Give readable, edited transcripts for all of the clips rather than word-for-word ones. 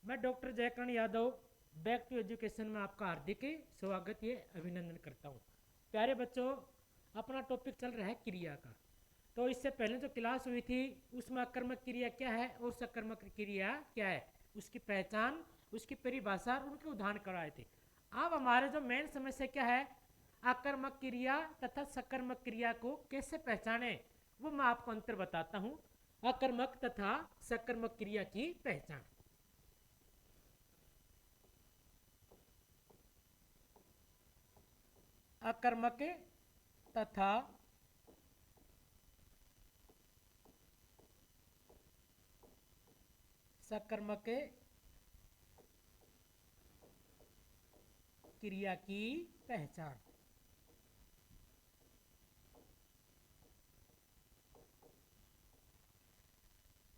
मैं doctor Jaikaran Yadav back to education में आपका हार्दिक स्वागत ये अभिनंदन करता हूँ। प्यारे बच्चों, अपना टॉपिक चल रहा है क्रिया का। तो इससे पहले जो क्लास हुई थी उसमें आक्रामक क्रिया क्या है और सकर्मक क्रिया क्या है, उसकी पहचान, उसकी परिभाषा और उनके उदाहरण कराए थे। अब हमारे जो मेन समस्या क्या है, आक्रामक क्रिया तथा सकर्मक क्रिया को कैसे पहचाने, वो मैं आपको अंतर बताता हूँ। आक्रामक तथा सकर्मक क्रिया की पहचान। अकर्मक तथा सकर्मक क्रिया की पहचान।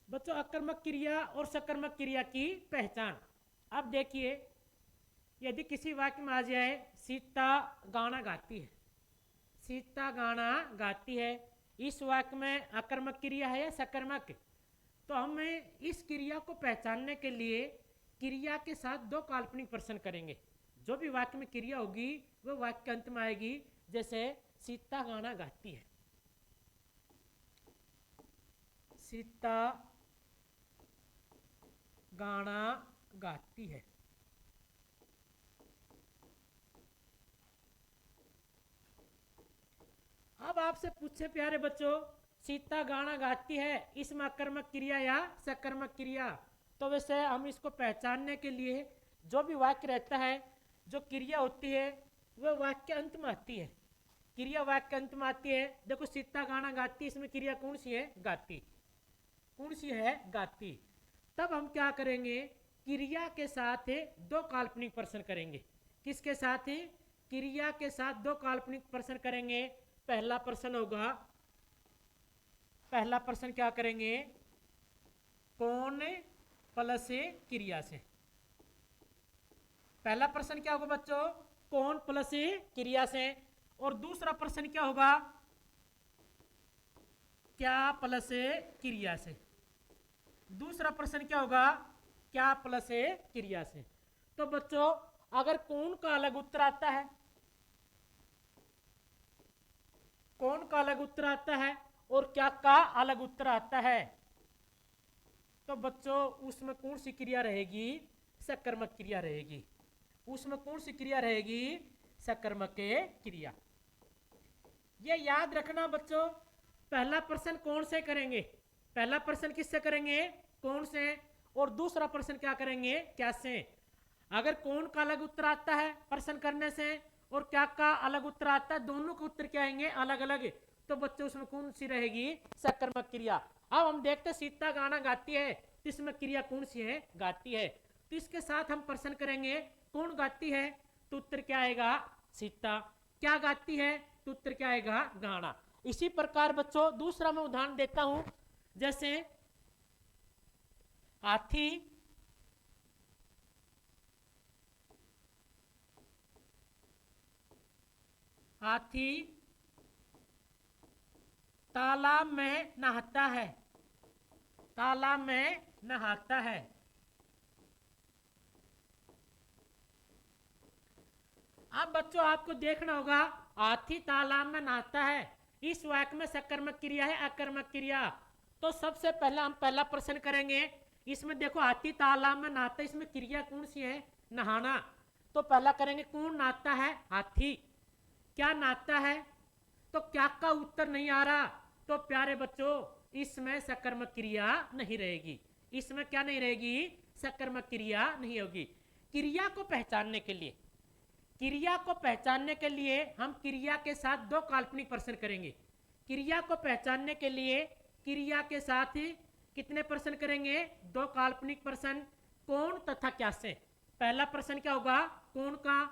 बच्चों, अकर्मक क्रिया और सकर्मक क्रिया की पहचान। अब देखिए, यदि किसी वाक्य में आ जाए सीता गाना गाती है, सीता गाना गाती है, इस वाक्य में अकर्मक क्रिया है या सकर्मक? तो हमें इस क्रिया को पहचानने के लिए क्रिया के साथ दो काल्पनिक प्रश्न करेंगे। जो भी वाक्य में क्रिया होगी वो वाक्य के अंत में आएगी। जैसे सीता गाना गाती है, सीता गाना गाती है। अब आपसे पूछे प्यारे बच्चों, सीता गाना गाती है, इसमें अकर्मक क्रिया या सकर्मक क्रिया? तो वैसे हम इसको पहचानने के लिए जो भी वाक्य रहता है, जो क्रिया होती है वह वाक्य अंत में आती है। क्रिया वाक्य अंत में आती है। देखो, सीता गाना गाती, इसमें क्रिया कौन सी है? गाती। कौन सी है? गाती। तब हम क्या करेंगे, क्रिया के साथ दो काल्पनिक प्रश्न करेंगे। किसके साथ? क्रिया के साथ दो काल्पनिक प्रश्न करेंगे। पहला प्रश्न होगा, पहला प्रश्न क्या करेंगे, कौन प्लस क्रिया से। पहला प्रश्न क्या होगा बच्चों? कौन प्लस क्रिया से। और दूसरा प्रश्न क्या होगा? क्या प्लस क्रिया से। दूसरा प्रश्न क्या होगा? क्या प्लस क्रिया से। तो बच्चों, अगर कौन का अलग उत्तर आता है, कौन का अलग उत्तर आता है और क्या का अलग उत्तर आता है, तो बच्चों उसमें कौन सी क्रिया रहेगी? सकर्मक क्रिया रहेगी। उसमें कौन सी क्रिया रहेगी? सकर्मक क्रिया। ये याद रखना बच्चों। पहला प्रश्न कौन से करेंगे, पहला प्रश्न किससे करेंगे? कौन से। और दूसरा प्रश्न क्या करेंगे? क्या से। अगर कौन का अलग उत्तर आता है प्रश्न करने से और क्या का अलग उत्तर आता है, दोनों के उत्तर क्या आएंगे? अलग अलग। तो बच्चों उसमें कौन सी रहेगी? सकर्मक क्रिया। अब हम देखते हैं, सीता गाना गाती है, तो इसमें क्रिया कौन सी है? गाती है। तो इसके साथ हम प्रश्न करेंगे, कौन गाती है, तो उत्तर क्या आएगा? सीता। क्या गाती है, तो उत्तर क्या आएगा? गाना। इसी प्रकार बच्चों दूसरा मैं उदाहरण देता हूं। जैसे हाथी हाथी तालाब में नहाता है, तालाब में नहाता है। अब बच्चों आपको देखना होगा, हाथी तालाब में नहाता है, इस वाक्य में सकर्मक क्रिया है अकर्मक क्रिया? तो सबसे पहले हम पहला प्रश्न करेंगे। इसमें देखो, हाथी तालाब में नहाता है, इसमें क्रिया कौन सी है? नहाना। तो पहला करेंगे, कौन नहाता है? हाथी। क्या नहाता है? तो क्या का उत्तर नहीं आ रहा। तो प्यारे बच्चों इसमें सकर्मक क्रिया नहीं रहेगी। इसमें क्या नहीं रहेगी? सकर्मक क्रिया नहीं होगी। क्रिया को पहचानने के लिए, क्रिया को पहचानने के लिए हम क्रिया के साथ दो काल्पनिक प्रश्न करेंगे। क्रिया को पहचानने के लिए क्रिया के साथ ही कितने प्रश्न करेंगे? दो काल्पनिक प्रश्न। कौन तथा क्या से। पहला प्रश्न क्या होगा? कौन का।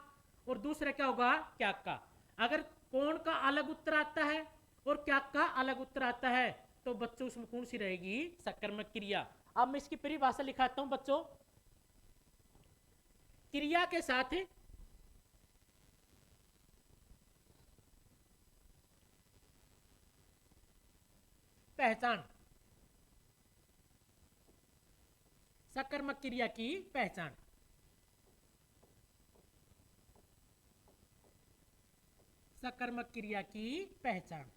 और दूसरा क्या होगा? क्या का। अगर कौन का अलग उत्तर आता है और क्या का अलग उत्तर आता है, तो बच्चों उसमें कौन सी रहेगी? सकर्मक क्रिया। अब मैं इसकी परिभाषा लिखाता हूं बच्चों। क्रिया के साथ पहचान। सकर्मक क्रिया की पहचान। सकर्मक क्रिया की पहचान।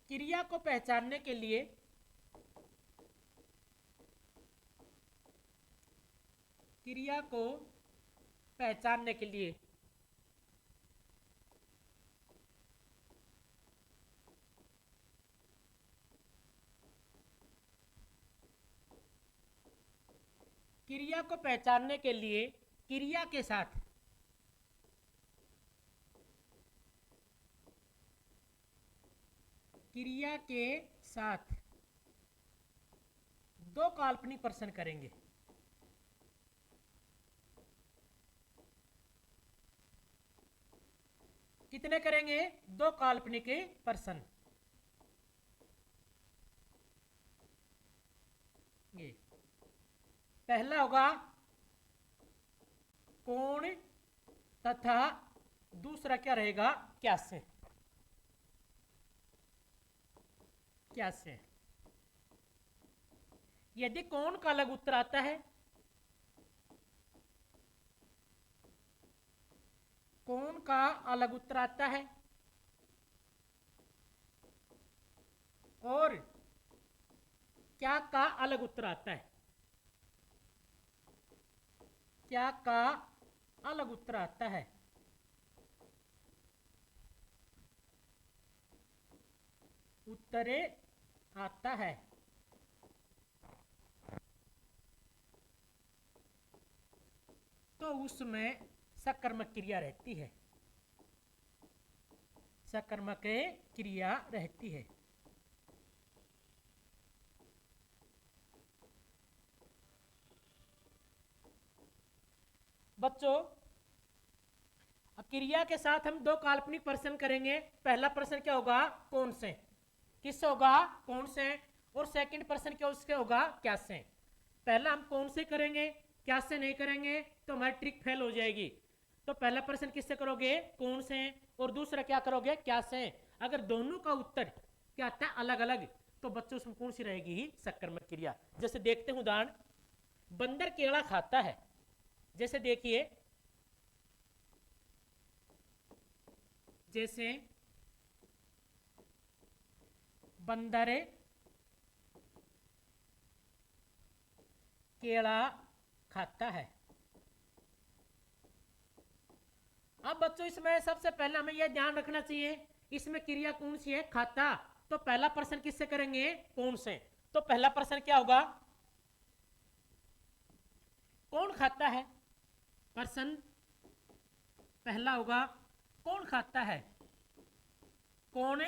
क्रिया को पहचानने के लिए क्रिया को पहचानने के लिए क्रिया को पहचानने के लिए क्रिया के साथ क्रिया के साथ दो काल्पनिक प्रश्न करेंगे। कितने करेंगे? दो काल्पनिक प्रश्न। ये पहला होगा कौन तथा दूसरा क्या रहेगा? कैसे। कैसे। यदि कौन का अलग उत्तर आता है, कौन का अलग उत्तर आता है और क्या का अलग उत्तर आता है, क्या का अलग उत्तर आता है, उत्तरे आता है, तो उसमें सकर्मक क्रिया रहती है। सकर्मक क्रिया रहती है। बच्चों, क्रिया के साथ हम दो काल्पनिक प्रश्न करेंगे। पहला प्रश्न क्या होगा? कौन से। किससे होगा? कौन से। और सेकंड प्रश्न क्या उसके होगा? क्या से। पहला हम कौन से करेंगे, क्या से नहीं करेंगे तो हमारी ट्रिक फेल हो जाएगी। तो पहला प्रश्न किससे करोगे? कौन से। और दूसरा क्या करोगे? क्या से। अगर दोनों का उत्तर क्या आता है? अलग अलग, तो बच्चों उसमें कौन सी रहेगी? सकर्मक क्रिया। जैसे देखते हैं उदाहरण, बंदर केला खाता है। जैसे देखिए, जैसे बंदर केला खाता है। अब बच्चों इसमें सबसे पहले हमें यह ध्यान रखना चाहिए, इसमें क्रिया कौन सी है? खाता। तो पहला प्रश्न किससे करेंगे? कौन से। तो पहला प्रश्न क्या होगा? कौन खाता है। प्रश्न पहला होगा कौन खाता है। कौन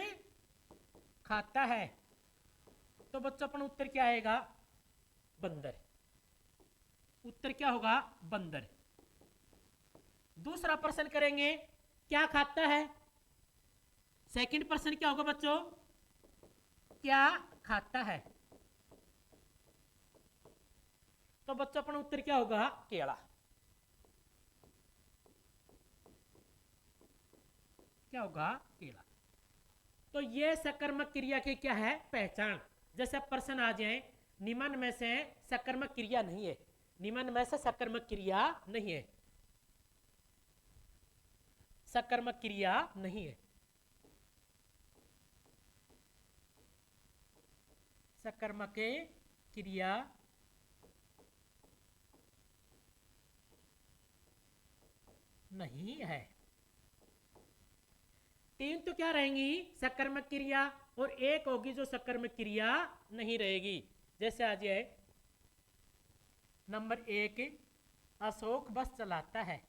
खाता है। तो बच्चों अपना उत्तर क्या आएगा? बंदर। उत्तर क्या होगा? बंदर। दूसरा प्रश्न करेंगे, क्या खाता है। सेकंड प्रश्न क्या होगा बच्चों? क्या खाता है। तो बच्चों अपना उत्तर क्या होगा? केला। क्या होगा? केला। तो ये सकर्मक क्रिया की क्या है? पहचान। जैसे प्रश्न आ जाए, निम्न में से सकर्मक क्रिया नहीं है, निम्न में से सकर्मक क्रिया नहीं है, सकर्मक क्रिया नहीं है, सकर्मक क्रिया नहीं है। तीन तो क्या रहेंगी? सकर्मक क्रिया, और एक होगी जो सकर्मक क्रिया नहीं रहेगी। जैसे आ जाए नंबर 1, अशोक बस चलाता है।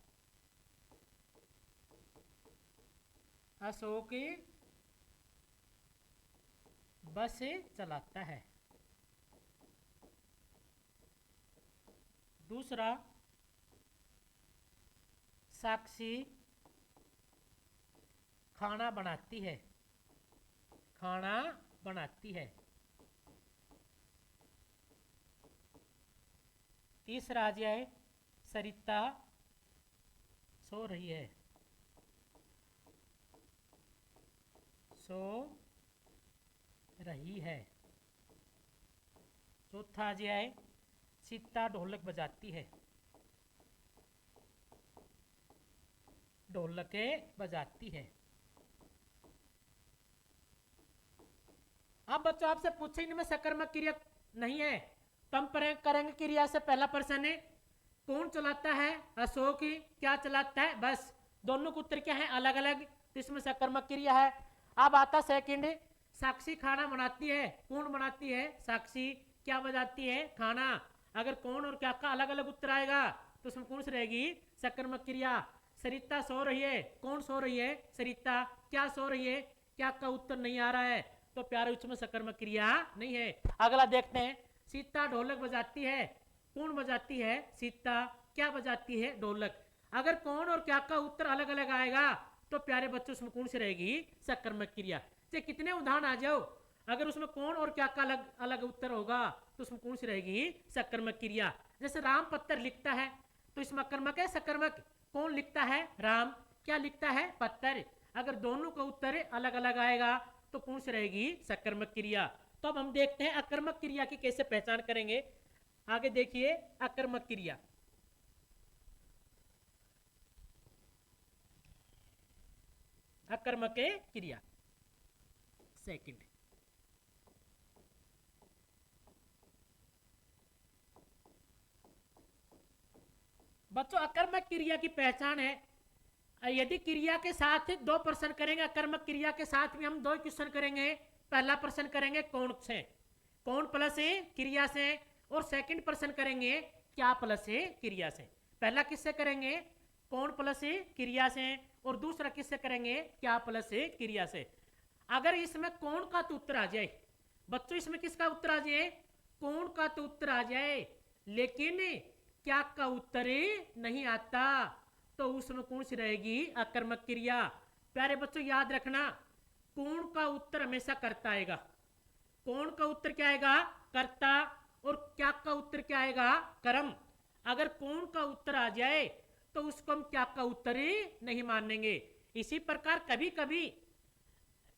अशोक बस चलाता है। दूसरा, साक्षी खाना बनाती है। खाना बनाती है। तीसरा आ जाए, सरिता सो रही है। सो रही है। चौथा जो है सीता ढोलक बजाती है। ढोलके बजाती है। अब बच्चों आपसे पूछे इनमें सकर्मक क्रिया नहीं है तो हम करेंगे क्रिया से पहला प्रश्न है कौन चलाता है? अशोक ही। क्या चलाता है? बस। दोनों के उत्तर क्या है? अलग अलग। तो इसमें सकर्मक क्रिया है। अब आता सेकंड, साक्षी खाना बनाती है। कौन बनाती है? साक्षी। क्या बजाती है? खाना। अगर कौन और क्या का अलग अलग उत्तर आएगा तो उसमें कौन सी रहेगी? सकर्मक क्रिया। सरिता सो रही है। कौन सो रही है? सरिता। क्या सो रही है? क्या का उत्तर नहीं आ रहा है तो प्यारे उसमें सकर्मक क्रिया नहीं है। अगला देखते हैं, सीता ढोलक बजाती है। कौन बजाती है? सीता। क्या बजाती है? ढोलक। अगर कौन और क्या का उत्तर अलग अलग आएगा तो प्यारे बच्चों उसमें कौन सी रहेगी? सकर्मक क्रिया। चाहे कितने उदाहरण आ जाओ, अगर उसमें कौन और क्या का अलग अलग उत्तर होगा तो उसमें कौन सी रहेगी? सकर्मक क्रिया। जैसे राम पत्थर लिखता है तो इसमें अकर्मक है सकर्मक? कौन लिखता है? राम। क्या लिखता है? पत्थर। अगर दोनों का उत्तर अलग अलग आएगा तो कौन सी रहेगी? सकर्मक क्रिया। तो अब हम देखते हैं अकर्मक क्रिया की कैसे पहचान करेंगे। आगे देखिए अकर्मक क्रिया। अकर्मक क्रिया सेकंड, बच्चों अकर्मक क्रिया की पहचान है यदि क्रिया के साथ दो प्रश्न करेंगे, अकर्मक क्रिया के साथ भी हम दो क्वेश्चन करेंगे। पहला प्रश्न करेंगे कौन से, कौन प्लस क्रिया से, और सेकंड प्रश्न करेंगे क्या प्लस क्रिया से। पहला किससे करेंगे? कौन प्लस क्रिया से, और दूसरा किससे करेंगे? क्या प्लस क्रिया से। अगर इसमें कौन का तो उत्तर आ जाए बच्चों, इसमें किसका उत्तर आ जाए? कौन का तो उत्तर आ जाए, लेकिन क्या का उत्तर नहीं आता तो उसमें कौन सी रहेगी? अकर्मक क्रिया। प्यारे बच्चों याद रखना, कौन का उत्तर हमेशा कर्ता आएगा। कौन का उत्तर क्या आएगा? कर्ता। और क्या का उत्तर क्या आएगा? कर्म। अगर कौन का उत्तर आ जाए तो उसको हम क्या का उत्तर ही नहीं मानेंगे। इसी प्रकार कभी कभी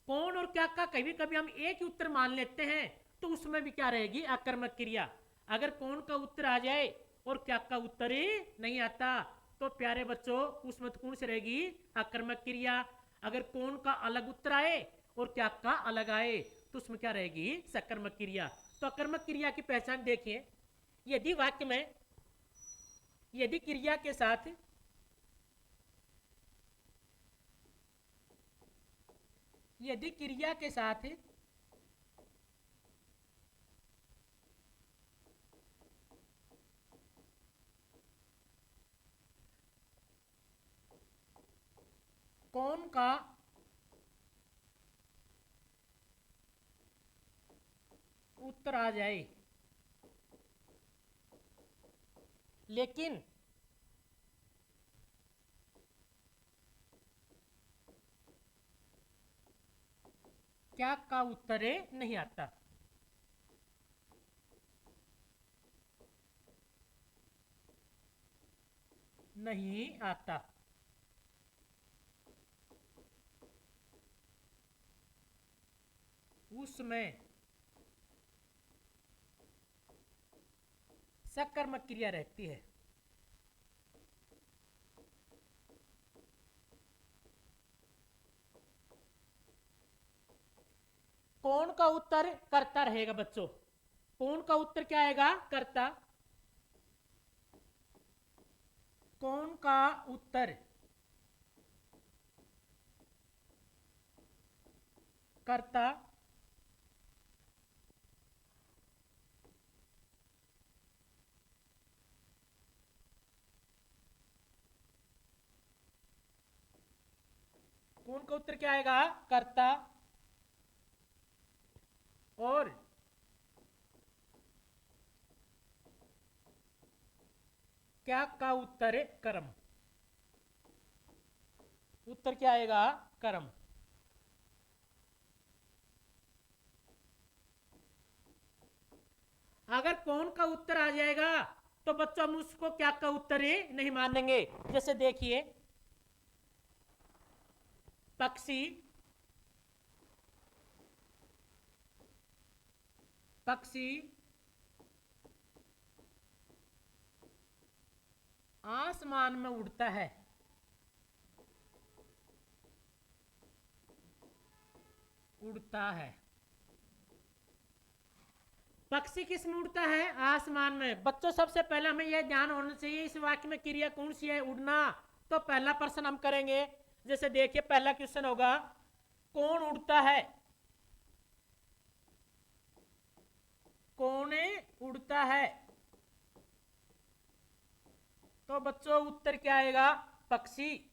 कौन और क्या का कभी कभी हम एक ही उत्तर मान लेते हैं तो उसमें भी क्या रहेगी? अकर्मक क्रिया। अगर कौन का उत्तर आ जाए और क्या का उत्तर ही नहीं आता तो प्यारे बच्चों उसमें कौन सी रहेगी? अकर्मक क्रिया। अगर कौन का अलग उत्तर आए और क्या का अलग आए तो उसमें क्या रहेगी? सकर्मक क्रिया। तो अकर्मक क्रिया की पहचान देखिए, यदि वाक्य में यदि क्रिया के साथ यदि क्रिया के साथ कौन का उत्तर आ जाए लेकिन क्या का उत्तर नहीं आता, नहीं आता, उसमें सकर्मक क्रिया रहती है। कौन का उत्तर कर्ता रहेगा बच्चों। कौन का उत्तर क्या आएगा? कर्ता। कौन का उत्तर कर्ता, कौन का उत्तर क्या आएगा? कर्ता। और क्या का उत्तर कर्म। उत्तर क्या आएगा? कर्म। अगर कौन का उत्तर आ जाएगा तो बच्चों हम उसको क्या का उत्तर ही नहीं मानेंगे। जैसे देखिए पक्षी पक्षी आसमान में उड़ता है। उड़ता है। पक्षी किस में उड़ता है? आसमान में। बच्चों सबसे पहले हमें यह ध्यान होना चाहिए इस वाक्य में क्रिया कौन सी है? उड़ना। तो पहला प्रश्न हम करेंगे, जैसे देखिए पहला क्वेश्चन होगा, कौन उड़ता है? कौन उड़ता है? तो बच्चों उत्तर क्या आएगा? पक्षी।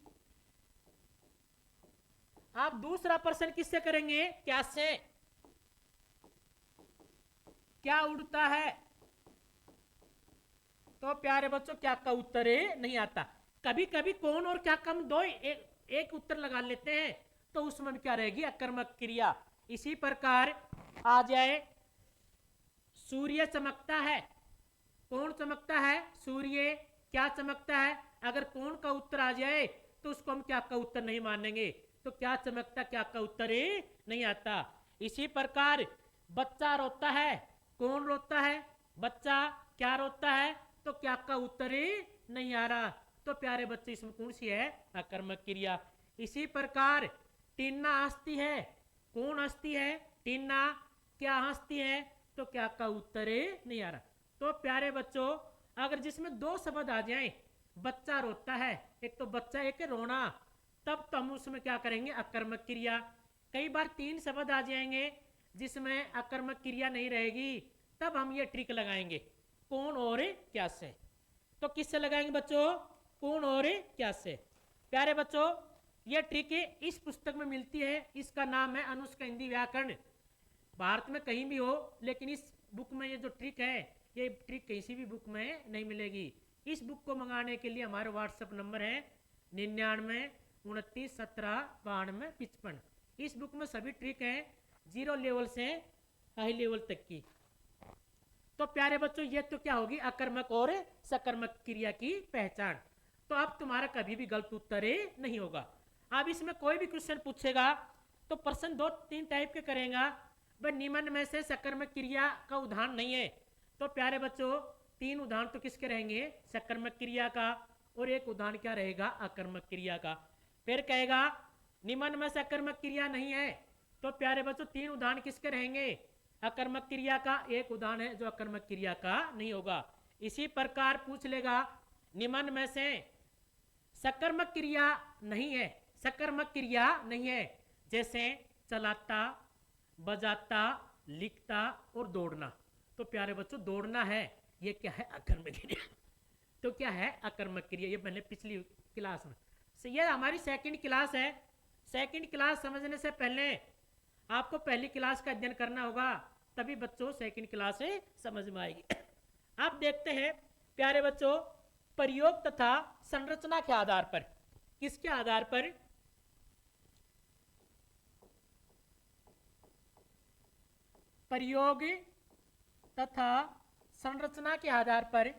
आप दूसरा प्रश्न किससे करेंगे? क्या से? क्या उड़ता है? तो प्यारे बच्चों क्या का उत्तर नहीं आता। कभी कभी कौन और क्या का हम दो एक उत्तर लगा लेते हैं, तो उसमें क्या रहेगी? अकर्मक क्रिया। इसी प्रकार आ जाए, सूर्य चमकता है। कौन चमकता है? सूर्य। क्या चमकता है? अगर कौन का उत्तर आ जाए तो उसको हम क्या का उत्तर नहीं मानेंगे। तो क्या चमकता, क्या का उत्तर नहीं आता। इसी प्रकार बच्चा रोता है। कौन रोता है? बच्चा। क्या रोता है? तो क्या का उत्तर नहीं आ रहा। तो प्यारे बच्चे इसमें कौन सी है? अकर्मक क्रिया। इसी प्रकार टीना हंसती है। कौन हंसती है? टीना। क्या हंसती है? तो क्या का उत्तर नहीं आ रहा। तो प्यारे बच्चों अगर जिसमें दो शब्द आ जाएं, बच्चा रोता है, एक तो बच्चा एक रोना, तब तो हम उसमें क्या करेंगे? अकर्मक क्रिया। कई बार तीन शब्द आ जाएंगे जिसमें अकर्मक क्रिया नहीं रहेगी, तब हम ये ट्रिक लगाएंगे, कौन और क्या से। तो किससे लगाएंगे बच्चों? कौन और क्या से। प्यारे बच्चों ये ट्रिक इस पुस्तक में मिलती है, इसका नाम है अनुष्का हिंदी व्याकरण। भारत में कहीं भी हो, लेकिन इस बुक में ये जो ट्रिक है, ये ट्रिक किसी भी बुक में नहीं मिलेगी। इस बुक को मंगाने के लिए हमारे व्हाट्सएप नंबर है 99 29 17 92 55। इस बुक में सभी ट्रिक हैं, 0 लेवल से हाई लेवल तक की। तो प्यारे बच्चों ये तो क्या होगी? अकर्मक और सकर्मक क्रिया की पहचान। तो अब तुम्हारा कभी भी गलत उत्तर नहीं होगा। अब इसमें कोई भी क्वेश्चन पूछेगा तो प्रश्न दो तीन टाइप के करेगा, वह निम्न में से सकर्मक क्रिया का उदाहरण नहीं है। तो प्यारे बच्चों तीन उदाहरण तो किसके रहेंगे? सकर्मक क्रिया का, और एक उदाहरण क्या रहेगा? अकर्मक क्रिया का। फिर कहेगा निम्न में सकर्मक क्रिया नहीं है, तो प्यारे बच्चों तीन उदाहरण किसके रहेंगे? अकर्मक क्रिया का। एक उदाहरण है जो अकर्मक क्रिया का नहीं होगा। इसी प्रकार पूछ लेगा निम्न में से सकर्मक क्रिया नहीं है, सकर्मक क्रिया नहीं है, जैसे चलाता, बजाता, लिखता और दौड़ना। तो प्यारे बच्चों दौड़ना है, ये क्या है? अकर्मक क्रिया। तो क्या है? अकर्मक क्रिया। ये मैंने पिछली क्लास में से, ये हमारी सेकंड क्लास है। सेकंड क्लास समझने से पहले आपको पहली क्लास का अध्ययन करना होगा, तभी बच्चों सेकंड क्लास समझ में आएगी। अब देखते हैं प्यारे बच्चों प्रयोग तथा संरचना के आधार पर। किसके आधार पर? प्रयोग तथा संरचना के आधार पर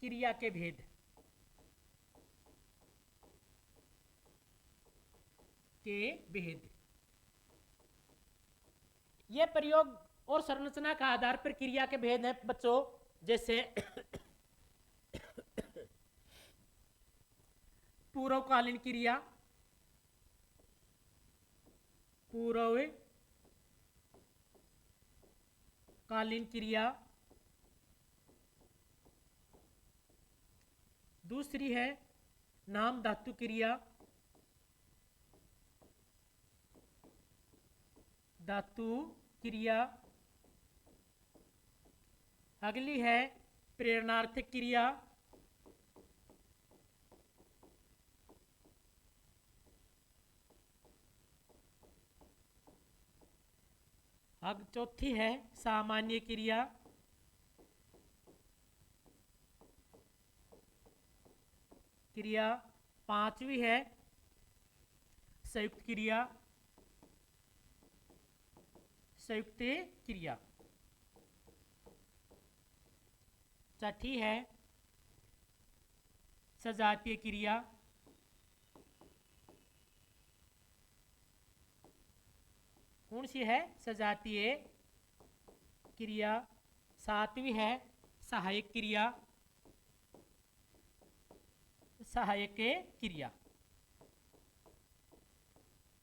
क्रिया के भेद। ये प्रयोग और संरचना का आधार पर क्रिया के भेद हैं बच्चों। जैसे पूर्वकालीन क्रिया, पूर्वकालीन क्रिया। दूसरी है नाम धातु क्रिया, धातु क्रिया। अगली है प्रेरणार्थक क्रिया। अब चौथी है सामान्य क्रिया। पांचवी है संयुक्त क्रिया। छठी है सजातीय क्रिया, कौन सी है? सजातीय क्रिया। सातवीं है सहायक क्रिया, सहायक क्रिया।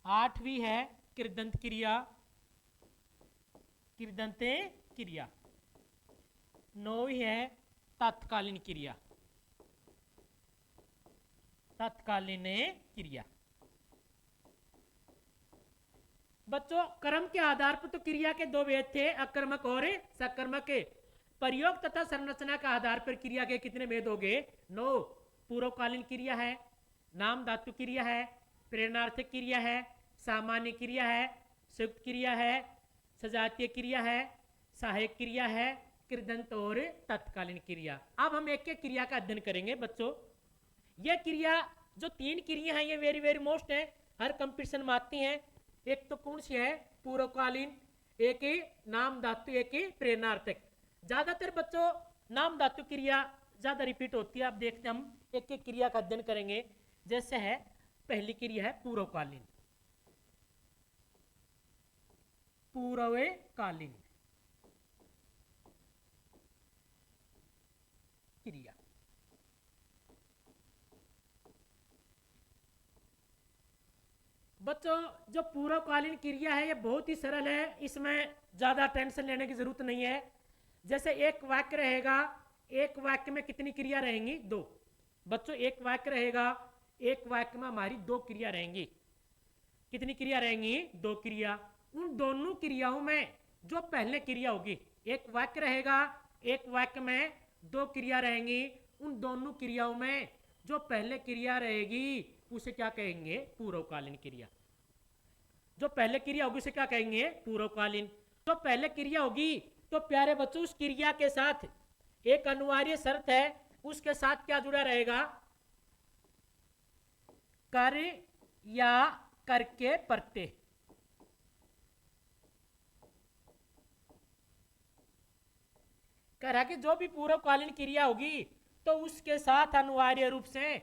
आठवीं है कृदंत क्रिया, कृदंत क्रिया। नौवीं है तत्कालीन क्रिया, तत्कालीन क्रिया। बच्चों क्रम के आधार पर तो क्रिया के दो भेद थे, अकर्मक और सकर्मक। प्रयोग तथा संरचना के आधार पर क्रिया के कितने भेद हो गए? 9। पूर्वकालीन क्रिया है, नाम धातु क्रिया है, प्रेरणार्थक क्रिया है, सामान्य क्रिया है, संयुक्त क्रिया है, सजातीय क्रिया है, सहायक क्रिया है, कृदंत और तत्कालीन क्रिया। अब हम एक एक क्रिया का अध्ययन करेंगे बच्चों। ये क्रिया जो 3 क्रिया हैं ये वेरी वेरी मोस्ट है, हर कंपटीशन में आती हैं। एक तो कौन सी है? पूर्वकालीन, एक ही नाम धातु, एक ही प्रेरणार्थक। ज्यादातर बच्चों नाम धातु क्रिया ज्यादा रिपीट होती है। आप देखते हैं, हम एक एक क्रिया का अध्ययन करेंगे। जैसे है पहली क्रिया है पूर्वकालीन, पूर्वकालीन क्रिया। बच्चों जो पूर्वकालीन क्रिया है ये बहुत ही सरल है, इसमें ज़्यादा टेंशन लेने की ज़रूरत नहीं है। जैसे एक वाक्य रहेगा, एक वाक्य में कितनी क्रिया रहेंगी? 2। बच्चों एक वाक्य रहेगा, एक वाक्य में हमारी 2 क्रिया रहेंगी। कितनी क्रिया रहेंगी? 2 क्रिया। उन दोनों क्रियाओं में जो पहले क्रिया होगी, एक वाक्य रहेगा, एक वाक्य में 2 क्रिया रहेंगी। उन दोनों क्रियाओं में जो पहले क्रिया रहेगी उसे क्या कहेंगे? पूर्वकालीन क्रिया। जो पहले क्रिया होगी उसे क्या कहेंगे? पूर्वकालीन। जो पहले क्रिया होगी तो प्यारे बच्चों उस क्रिया के साथ एक अनिवार्य शर्त है, उसके साथ क्या जुड़ा रहेगा? कर या करके प्रत्यय। कह रहा कि जो भी पूर्वकालीन क्रिया होगी तो उसके साथ अनिवार्य रूप से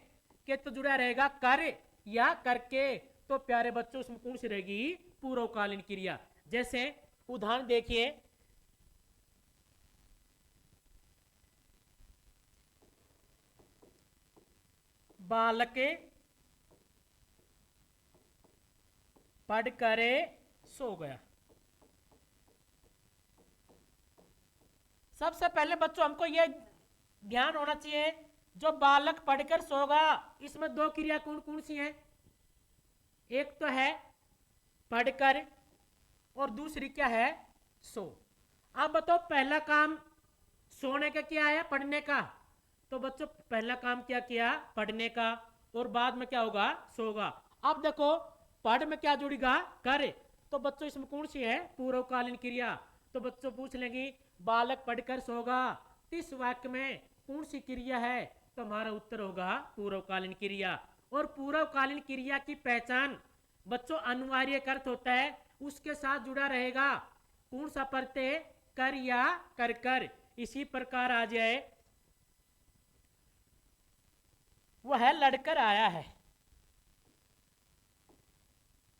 के तो जुड़ा रहेगा कर या करके। तो प्यारे बच्चों उसमें कौन सी रहेगी? पूर्वकालीन क्रिया। जैसे उदाहरण देखिए, बालक पढ़ कर सो गया। सबसे पहले बच्चों हमको यह ध्यान होना चाहिए, जो बालक पढ़कर सोगा इसमें 2 क्रिया कौन कौन सी हैं? एक तो है पढ़कर और दूसरी क्या है? सो। अब बताओ पहला काम सोने का किया है, पढ़ने का? तो बच्चों पहला काम क्या किया? पढ़ने का। और बाद में क्या होगा? सोगा। अब देखो पढ़ में क्या जुड़ेगा? कर। तो बच्चों इसमें कौन सी है? पूर्वकालीन क्रिया। तो बच्चों पूछ लेंगे बालक पढ़कर सोगा, इस वाक्य में कौन सी क्रिया है? तो हमारा उत्तर होगा पूर्वकालीन क्रिया। और पूर्वकालीन क्रिया की पहचान बच्चों अनिवार्य अर्थ होता है, उसके साथ जुड़ा रहेगा कौन सा प्रत्यय? कर या कर कर। इसी प्रकार आ जाए वह लड़कर आया है,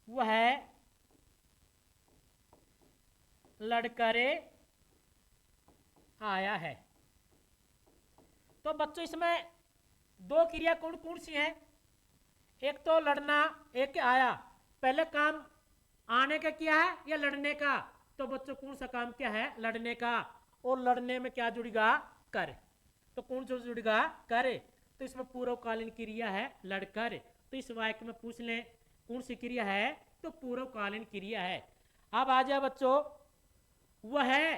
वह लड़कर आया है। तो बच्चों इसमें 2 क्रिया कौन कौन सी हैं? एक तो लड़ना, एक आया। पहले काम आने का किया है या लड़ने का? तो बच्चों कौन सा काम क्या है? लड़ने का। और लड़ने में क्या जुड़ेगा? कर। तो कौन सा जुड़ेगा? कर। तो इसमें पूर्वकालीन क्रिया है लड़कर। तो इस वाक्य में पूछ लें कौन सी क्रिया है? तो पूर्वकालीन क्रिया है। अब आ जाए बच्चों, वह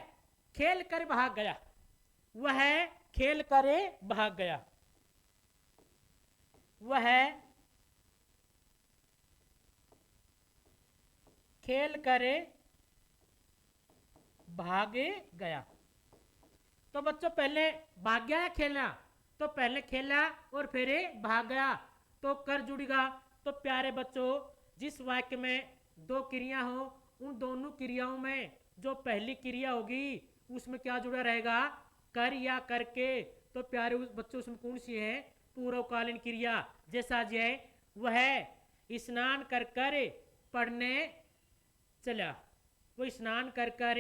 खेल कर भाग गया, वह खेल कर भाग गया, वह खेल कर भाग गया। तो बच्चों पहले भाग गया या खेला? तो पहले खेला और फिर भाग गया, तो कर जुड़ेगा। तो प्यारे बच्चों जिस वाक्य में 2 क्रिया हो उन दोनों क्रियाओं में जो पहली क्रिया होगी उसमें क्या जुड़ा रहेगा? कर या करके। तो प्यारे बच्चों उसमें कौन सी है? पूर्वकालीन क्रिया। जैसा जय वह स्नान कर कर पढ़ने चला, वो स्नान कर कर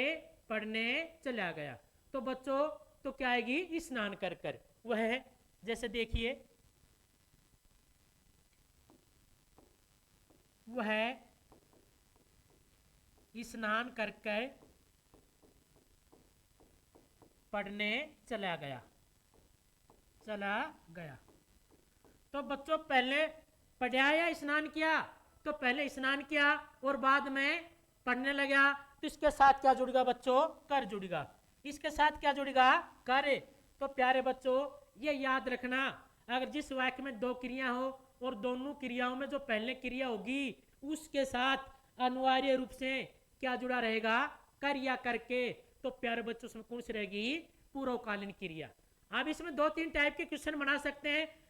पढ़ने चला गया। तो बच्चों तो क्या आएगी स्नान कर कर, वह जैसे देखिए वह स्नान कर कर पढ़ने चला गया, चला गया। तो बच्चों पहले पढ़ा या स्नान किया, तो पहले स्नान किया और बाद में पढ़ने लगा, तो इसके साथ क्या जुड़ेगा बच्चों, कर जुड़ेगा। इसके साथ क्या जुड़ेगा, कर। तो प्यारे बच्चों ये याद रखना, अगर जिस वाक्य में दो क्रिया हो और दोनों क्रियाओं में जो पहले क्रिया होगी उसके साथ अनिवार्य रूप से क्या जुड़ा रहेगा, कर या करके, तो प्यारे बच्चों उसमें कौन सी रहेगी, पूर्वकालीन क्रिया। अब इसमें दो तीन टाइप के क्वेश्चन बना सकते हैं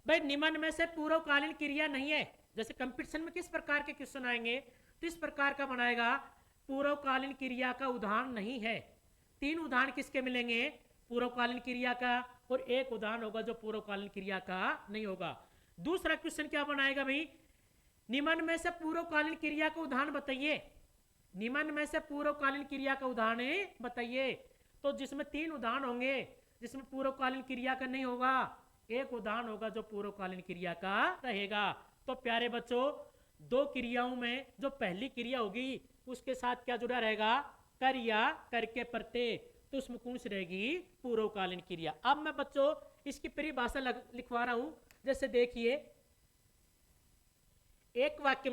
भाई, निम्न में से पूर्वकालीन क्रिया नहीं है। जैसे कंपटीशन में किस प्रकार के क्वेश्चन आएंगे, तो इस प्रकार का बनाएगा, पूर्वकालीन क्रिया का उदाहरण नहीं है। तीन उदाहरण किसके मिलेंगे, पूर्वकालीन क्रिया का, और एक उदाहरण होगा जो पूर्वकालीन क्रिया का नहीं होगा। दूसरा क्वेश्चन क्या बनाएगा भाई, निम्न में से पूर्वकालीन क्रिया का उदाहरण बताइए, निम्न में से पूर्वकालीन क्रिया का उदाहरण बताइए। तो जिसमें तीन उदाहरण होंगे, जिसमें पूर्वकालीन क्रिया का नहीं होगा, एक उदाहरण होगा जो पूर्वकालीन क्रिया का रहेगा। तो प्यारे बच्चों दो क्रियाओं में जो पहली क्रिया होगी उसके साथ क्या जुड़ा रहेगा, कर या करके प्रत्यय, तो उसमें कौन सी रहेगी, पूर्वकालीन क्रिया। अब मैं बच्चों इसकी परिभाषा लिखवा रहा हूं। जैसे देखिए एक वाक्य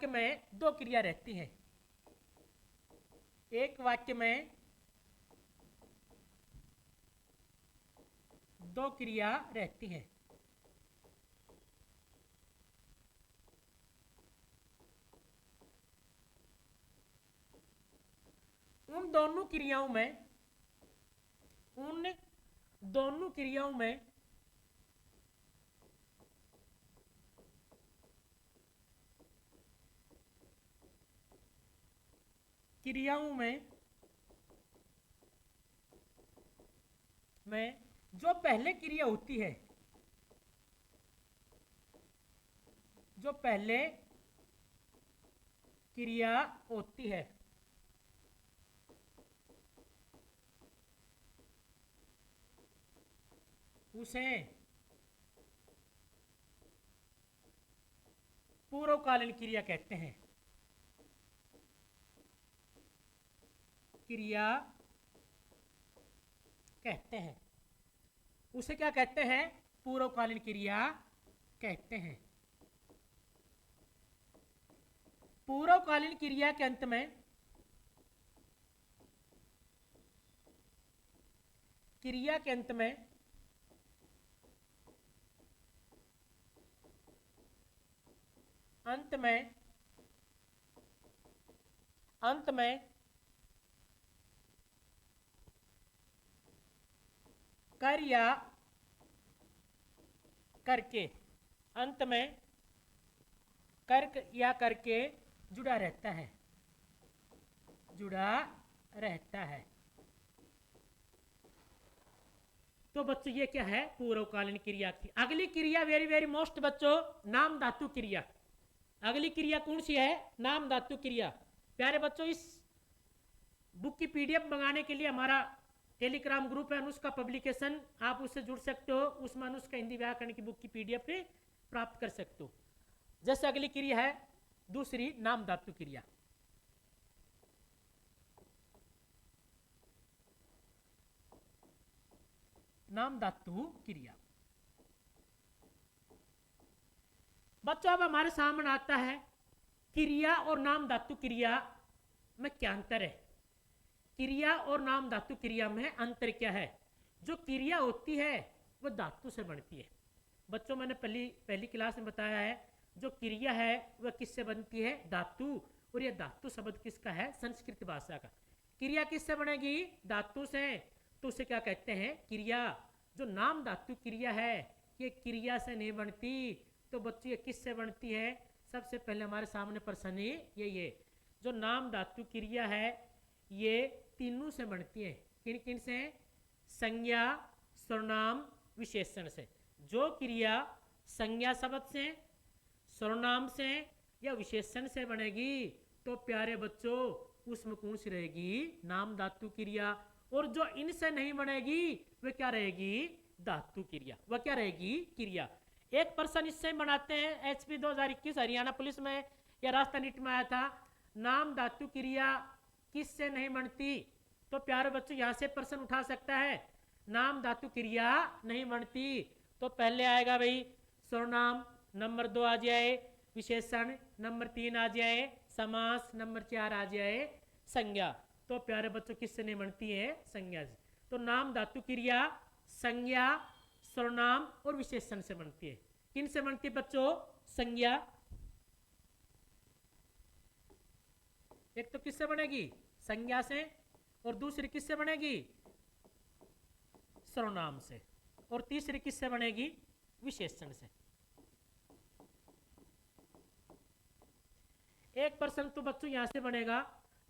में दो क्रिया रहती हैं, एक वाक्य में दो क्रिया रहती हैं। उन दोनों क्रियाओं में जो पहले क्रिया होती है, जो पहले क्रिया होती है उसे पूर्वकालीन क्रिया कहते हैं, क्रिया कहते हैं। उसे क्या कहते हैं, पूर्वकालीन क्रिया कहते हैं। पूर्वकालीन क्रिया के अंत में अंत में कर या करके, अंत में कर या करके जुड़ा रहता है, जुड़ा रहता है। तो बच्चों ये क्या है, पूर्वकालीन क्रिया की। अगली क्रिया वेरी वेरी मोस्ट बच्चों, नाम धातु क्रिया। अगली क्रिया कौन सी है, नाम धातु क्रिया। प्यारे बच्चों इस बुक की पीडीएफ मंगाने के लिए हमारा टेलीग्राम ग्रुप है अनुष्का पब्लिकेशन, आप उससे जुड़ सकते हो, उसमें अनुष्का हिंदी व्याकरण की बुक की पीडीएफ प्राप्त कर सकते हो। जैसे अगली क्रिया है दूसरी, नाम धातु क्रिया। नाम धातु क्रिया बच्चों अब हमारे सामने आता है क्रिया और नाम धातु क्रिया में क्या अंतर है। क्रिया और नाम धातु क्रिया में अंतर क्या है। जो क्रिया होती है वो धातु से बनती है। बच्चों मैंने पहली क्लास में बताया है, जो क्रिया है वह किससे बनती है, धातु। और यह धातु शब्द किसका है, संस्कृत भाषा का। क्रिया किससे बनेगी, धातु से, तो उसे क्या कहते हैं, क्रिया। जो नाम धातु क्रिया है ये क्रिया से नहीं बनती, तो बच्चों ये किससे बनती है। सबसे पहले हमारे सामने प्रश्न यही है, जो नाम धातु क्रिया है ये तीनों से बनती है। किन किन से, संज्ञा सर्वनाम विशेषण से। जो क्रिया संज्ञा शब्द से, सर्वनाम से या विशेषण से बनेगी तो प्यारे बच्चों उसमें कौन सी रहेगी? नाम धातु क्रिया। और जो इनसे नहीं बनेगी वह क्या रहेगी? धातु क्रिया। वह क्या रहेगी? क्रिया। एक पर्सन इससे बनाते हैं, HP 2021 हरियाणा पुलिस में या राजस्थान नीट में आया था। नाम धातु क्रिया किससे नहीं बनती? तो प्यारे बच्चों यहाँ से प्रश्न उठा सकता है, नाम धातु क्रिया नहीं बनती तो पहले आएगा भाई सर्वनाम, नंबर 2 आ जाए विशेषण, नंबर 3 आ जाए समास, नंबर 4 आ जाए संज्ञा। तो प्यारे बच्चों किससे नहीं बनती है? संज्ञा से। तो नाम धातु क्रिया संज्ञा, सर्वनाम और विशेषण से बनती है। किन से बनती है बच्चों? संज्ञा। एक तो किससे बनेगी? संज्ञा से। और दूसरी किससे बनेगी? सर्वनाम से। और तीसरी किससे बनेगी? विशेषण से। एक प्रश्न तो बच्चों यहां से बनेगा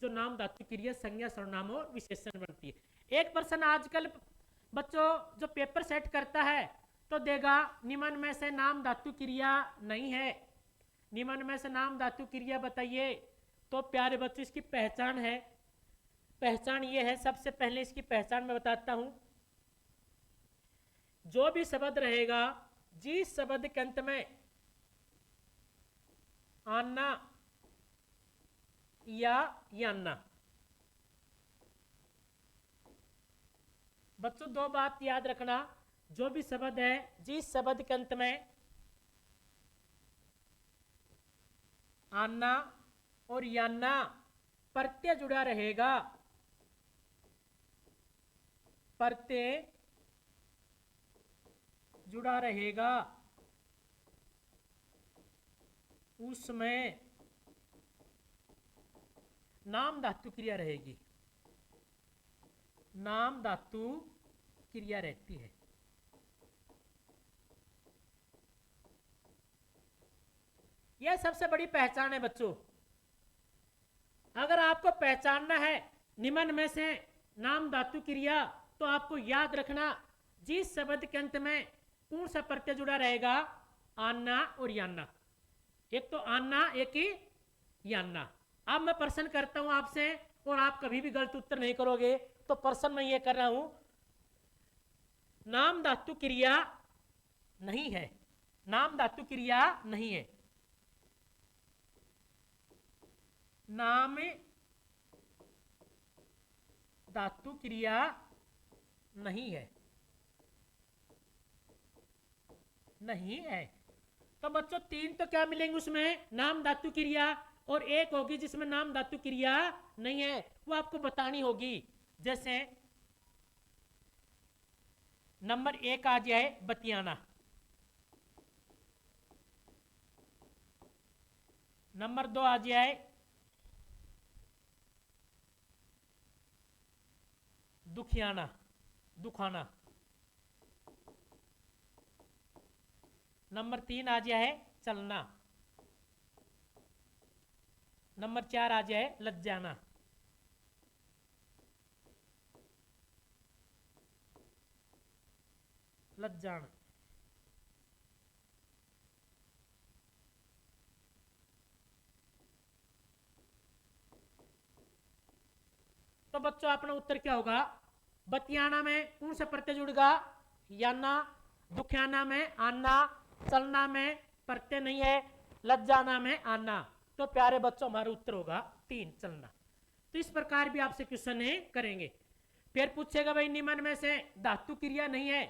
जो नाम धातु क्रिया संज्ञा सर्वनाम और विशेषण बनती है। एक प्रश्न आजकल बच्चों जो पेपर सेट करता है तो देगा निम्न में से नाम धातु क्रिया नहीं है, निम्न में से नाम धातु क्रिया बताइए। तो प्यारे बच्चों इसकी पहचान है, पहचान ये है, सबसे पहले इसकी पहचान मैं बताता हूं। जो भी शब्द रहेगा जिस शब्द के अंत में आना या याना, बच्चों दो बात याद रखना, जो भी शब्द है जिस शब्द के अंत में आना और याना प्रत्यय जुड़ा रहेगा, प्रत्यय जुड़ा रहेगा, उसमें नाम धातु क्रिया रहेगी, नाम धातु क्रिया रहती है। यह सबसे बड़ी पहचान है बच्चों। अगर आपको पहचानना है निम्न में से नाम धातु क्रिया तो आपको याद रखना जिस शब्द के अंत में कौन सा प्रत्यय जुड़ा रहेगा, आना और याना। एक तो आना, एक ही याना। अब मैं प्रश्न करता हूं आपसे और आप कभी भी गलत उत्तर नहीं करोगे तो प्रश्न मैं ये कर रहा हूं, नाम धातु क्रिया नहीं है, नाम धातु क्रिया नहीं है, नाम धातु क्रिया नहीं है, नहीं है। तो बच्चों तीन तो क्या मिलेंगे उसमें? नाम धातु क्रिया, और एक होगी जिसमें नाम धातु क्रिया नहीं है, वो आपको बतानी होगी। जैसे नंबर 1 आ जाए बतियाना, नंबर 2 आ जाए दुखियाना, दुखाना, नंबर 3 आ जाए चलना, नंबर 4 आ जाए लज्जाना। लज्जाना। तो बच्चों अपना उत्तर क्या होगा? बतियाना में कौन सा प्रत्यय जुड़ेगा? याना। दुखियाना में आना, चलना में प्रत्यय नहीं है, लज्जाना में आना। तो प्यारे बच्चों हमारा उत्तर होगा 3 चलना। तो इस प्रकार भी आपसे क्वेश्चन करेंगे। फिर पूछेगा भाई निम्न में से धातु क्रिया नहीं है,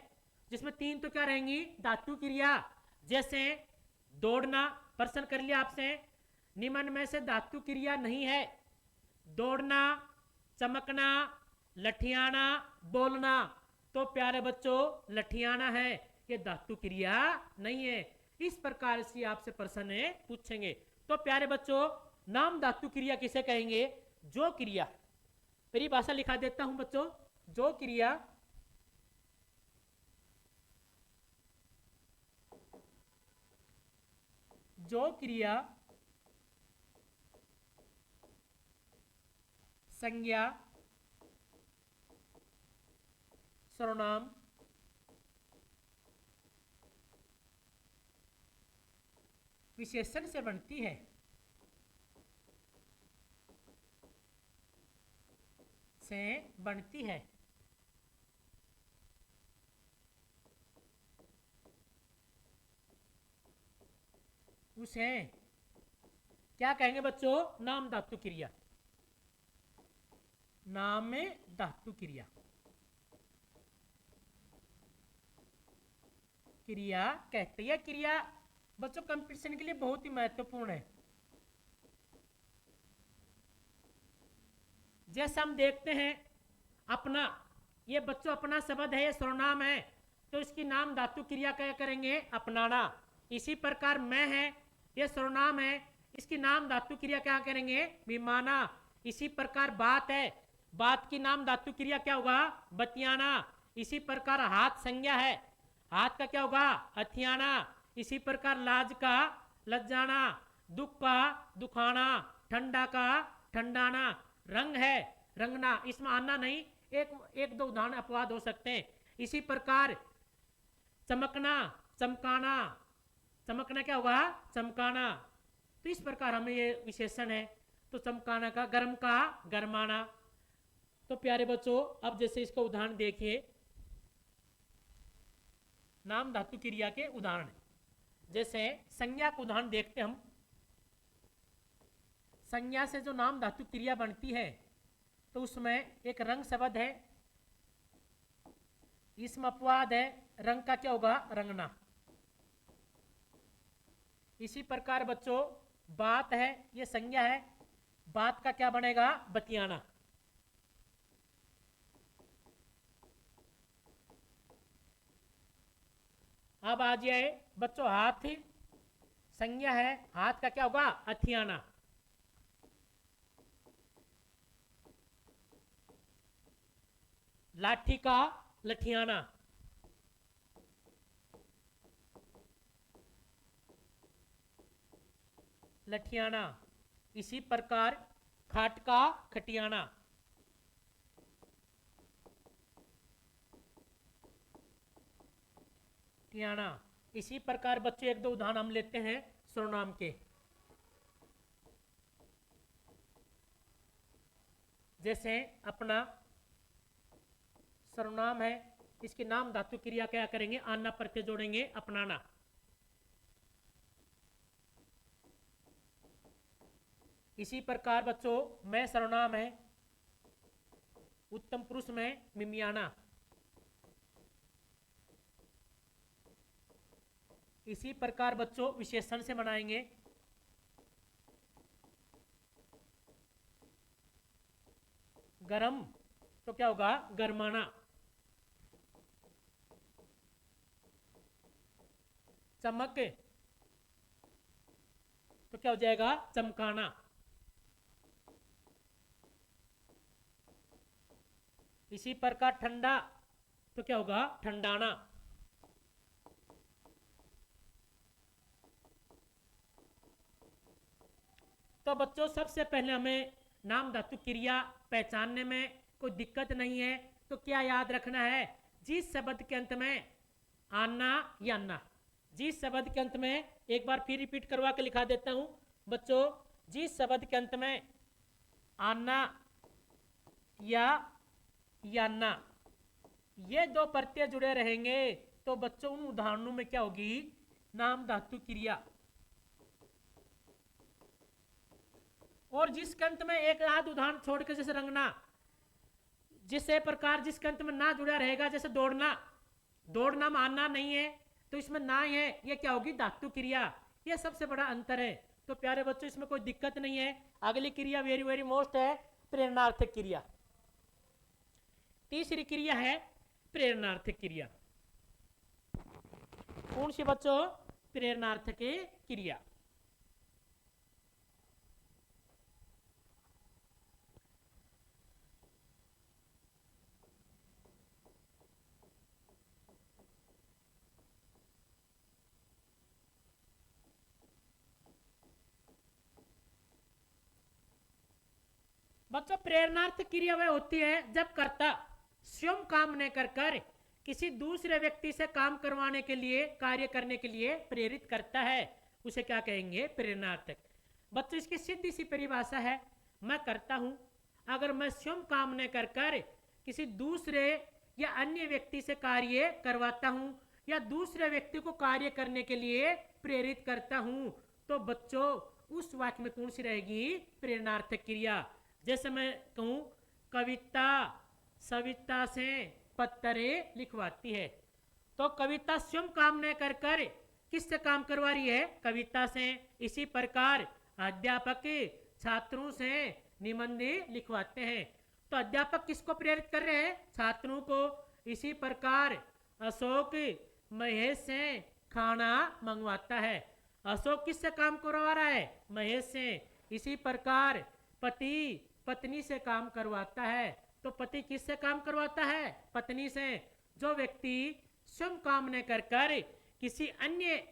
जिसमें 3 तो क्या रहेंगी? धातु क्रिया। जैसे दौड़ना, प्रश्न कर लिया आपसे, निम्न में से धातु क्रिया नहीं है, दौड़ना, चमकना, लठियाना, बोलना। तो प्यारे बच्चों लठियाना है, ये धातु क्रिया नहीं है। इस प्रकार से आपसे प्रश्न पूछेंगे। तो प्यारे बच्चों नाम धातु क्रिया किसे कहेंगे? जो क्रिया, परिभाषा लिखा देता हूं बच्चों, जो क्रिया संज्ञा, सर्वनाम विशेषण से बनती है। से बनती है। उसे क्या कहेंगे बच्चों? नाम धातु क्रिया। नाम धातु क्रिया। क्रिया कहते हैं। क्रिया बच्चों कंपटीशन के लिए बहुत ही महत्वपूर्ण है। जैसे हम देखते हैं अपना, ये बच्चों अपना शब्द है, ये सर्वनाम है, तो इसकी नाम धातु क्रिया क्या करेंगे? अपनाना। इसी प्रकार मैं है, ये सर्वनाम है, इसकी नाम धातु क्रिया क्या करेंगे? विमाना। इसी प्रकार बात है, बात की नाम धातु क्रिया क्या होगा? बतियाना। इसी प्रकार हाथ संज्ञा है, हाथ का क्या होगा? हथियाना। इसी प्रकार लाज का लज्जाना, दुख का दुखाना, ठंडा का ठंडाना। रंग है रंगना, इसमें आना नहीं, एक दो उदाहरण अपवाद हो सकते हैं। इसी प्रकार चमकना चमकाना, चमकना क्या होगा? चमकाना। तो इस प्रकार हमें ये विशेषण है। तो चमकाना का, गर्म का गरमाना। तो प्यारे बच्चों अब जैसे इसका उदाहरण देखिए, नाम धातु क्रिया के उदाहरण। जैसे संज्ञा का उदाहरण देखते हम। संज्ञा से जो नाम धातु क्रिया बनती है तो उसमें एक रंग शब्द है, इसमें अपवाद है, रंग का क्या होगा? रंगना। इसी प्रकार बच्चों बात है, ये संज्ञा है, बात का क्या बनेगा? बतियाना। अब आ जाए बच्चों हाथ, संज्ञा है, हाथ का क्या होगा? हथियाना। लाठी का लठियाना। लठियाना। इसी प्रकार खाट का खटियाना। खटियाना। इसी प्रकार बच्चों एक दो उदाहरण हम लेते हैं सर्वनाम के। जैसे अपना सर्वनाम है, इसके नाम धातु क्रिया क्या करेंगे? आना प्रत्यय जोड़ेंगे, अपनाना। इसी प्रकार बच्चों मैं सर्वनाम है, उत्तम पुरुष में मिमियाना। इसी प्रकार बच्चों विशेषण से बनाएंगे। गरम तो क्या होगा? गरमाना। चमक तो क्या हो जाएगा? चमकाना। इसी प्रकार ठंडा तो क्या होगा? ठंडाना। तो बच्चों सबसे पहले हमें नाम धातु क्रिया पहचानने में कोई दिक्कत नहीं है। तो क्या याद रखना है? जिस शब्द के अंत में आना या ना, जिस शब्द के अंत में, एक बार फिर रिपीट करवा के लिखा देता हूं बच्चों, जिस शब्द के अंत में आना या ना, ये दो प्रत्यय जुड़े रहेंगे तो बच्चों उन उदाहरणों में क्या होगी? नाम धातु क्रिया। और जिस अंत में एक आध उदाहरण छोड़ के, जैसे रंगना, जिस प्रकार जिस अंत में ना जुड़ा रहेगा, जैसे दौड़ना, दौड़ना में आना नहीं है तो इसमें ना है, ये क्या होगी? धातु क्रिया। ये सबसे बड़ा अंतर है। तो प्यारे बच्चों इसमें कोई दिक्कत नहीं है। अगली क्रिया वेरी वेरी मोस्ट है प्रेरणार्थक क्रिया। तीसरी क्रिया है प्रेरणार्थक क्रिया। कौन सी बच्चों? प्रेरणार्थक क्रिया। बच्चों प्रेरणार्थ क्रिया वह होती है जब कर्ता स्वयं काम न कर किसी दूसरे व्यक्ति से काम करवाने के लिए, कार्य करने के लिए प्रेरित करता है, उसे क्या कहेंगे? प्रेरणार्थक। बच्चों इसकी सीधी सी परिभाषा है, मैं करता हूं, अगर मैं स्वयं काम न कर किसी दूसरे या अन्य व्यक्ति से कार्य करवाता हूं या दूसरे व्यक्ति को कार्य करने के लिए प्रेरित करता हूं, तो बच्चों उस वाक्य में कौन सी रहेगी? प्रेरणार्थक क्रिया। जैसे मैं कहूं कविता सविता से पत्तरे लिखवाती है, तो कविता स्वयं काम न कर किससे काम करवा रही है? कविता से। इसी प्रकार अध्यापक छात्रों से निबंध लिखवाते हैं, तो अध्यापक किसको प्रेरित कर रहे हैं? छात्रों को। इसी प्रकार अशोक महेश से खाना मंगवाता है, अशोक किससे काम करवा रहा है? महेश से। इसी प्रकार पति पत्नी से काम करवाता है, तो पति किससे काम करवाता है? पत्नी से। जो व्यक्ति स्वयं काम न कर किसी अन्य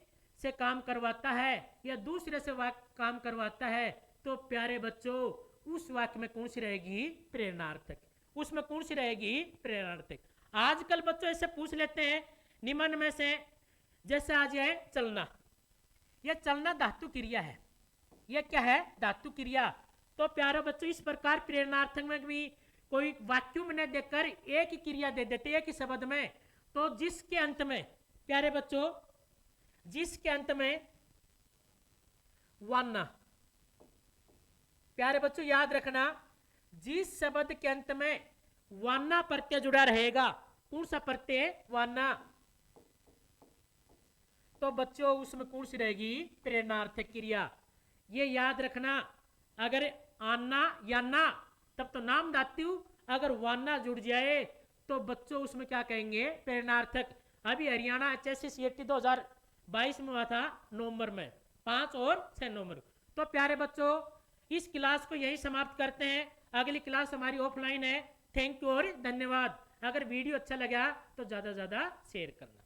से काम करवाता है या दूसरे से काम करवाता है, तो प्यारे बच्चों उस वाक्य में कौन सी रहेगी? प्रेरणार्थक। उसमें कौन सी रहेगी? प्रेरणार्थक। आजकल बच्चों ऐसे पूछ लेते हैं निम्न में से, जैसे आज है चलना, यह चलना धातु क्रिया है, यह क्या है? धातु क्रिया। तो प्यारे बच्चों इस प्रकार प्रेरणार्थक में भी कोई वाक्यों में न देकर एक ही क्रिया दे देते, एक ही शब्द में, तो जिसके अंत में प्यारे बच्चों, जिसके अंत में वाना, प्यारे बच्चों याद रखना, जिस शब्द के अंत में वाना प्रत्यय जुड़ा रहेगा, कौन सा प्रत्यय? वाना, तो बच्चों उसमें कौन सी रहेगी? प्रेरणार्थक क्रिया। ये याद रखना, अगर आना या ना तब तो नाम धातु, अगर वाना जुड़ जाए तो बच्चों उसमें क्या कहेंगे? प्रेरणार्थक। अभी हरियाणा HSC CET 2022 में हुआ था नवंबर में, 5 और 6 नवंबर। तो प्यारे बच्चों इस क्लास को यही समाप्त करते हैं, अगली क्लास हमारी ऑफलाइन है। थैंक यू और धन्यवाद। अगर वीडियो अच्छा लगा तो ज़्यादा से ज़्यादा शेयर करना।